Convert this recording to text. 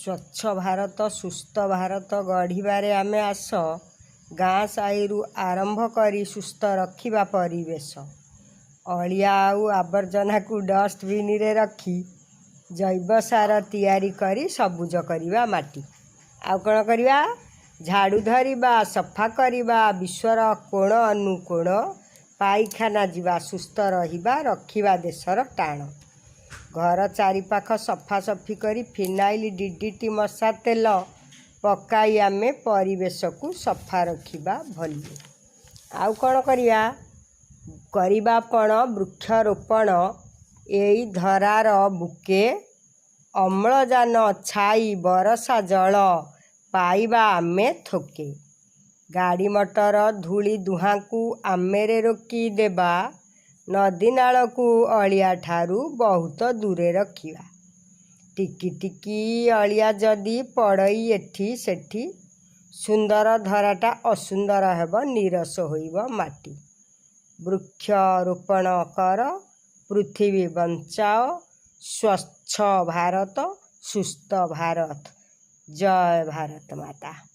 ସ୍ୱଚ୍ଛ ଭାରତ ସୁସ୍ଥ ଭାରତ ଗଢ଼ିବାରେ ଆମେ ଆସ ଗାଁ ସାହିରୁ ଆରମ୍ଭ କରି ସୁସ୍ଥ ରଖିବା ପରିବେଶ। ଅଳିଆ ଆଉ ଆବର୍ଜନାକୁ ଡଷ୍ଟବିନରେ ରଖି ଜୈବ ସାର ତିଆରି କରି ସବୁଜ କରିବା ମାଟି। ଆଉ କ'ଣ କରିବା? ଝାଡ଼ୁ ଧରିବା, ସଫା କରିବା, ବିଶ୍ୱର କୋଣ ଅନୁକୋଣ ପାଇଖାନା ଯିବା, ସୁସ୍ଥ ରହିବା, ରଖିବା ଦେଶର ଟାଣ। ଘର ଚାରିପାଖ ସଫାସଫି କରି ଫିନାଇଲ DDT ମଶା ତେଲ ପକାଇ ଆମେ ପରିବେଶକୁ ସଫା ରଖିବା ଭଲି। ଆଉ କ'ଣ କରିବା? କରିବା ପଣ ବୃକ୍ଷରୋପଣ, ଏଇ ଧରାର ବୁକେ। ଅମ୍ଳଜାନ ଛାଇ ବରଷା ଜଳ ପାଇବା ଆମେ ଥୋକେ। ଗାଡ଼ି ମଟର ଧୂଳି ଧୂଆଁକୁ ଆମେରେ ରୋକି ଦେବା, ନଦୀ ନାଳକୁ ଅଳିଆ ଠାରୁ ବହୁତ ଦୂରେ ରଖିବା। ଟିକି ଟିକି ଅଳିଆ ଯଦି ପଡ଼ଇ ଏଠି ସେଠି, ସୁନ୍ଦର ଧରାଟା ଅସୁନ୍ଦର ହେବ, ନିରସ ହୋଇବ ମାଟି। ବୃକ୍ଷରୋପଣ କର, ପୃଥିବୀ ବଞ୍ଚାଅ, ସ୍ୱଚ୍ଛ ଭାରତ ସୁସ୍ଥ ଭାରତ। ଜୟ ଭାରତ ମାତା।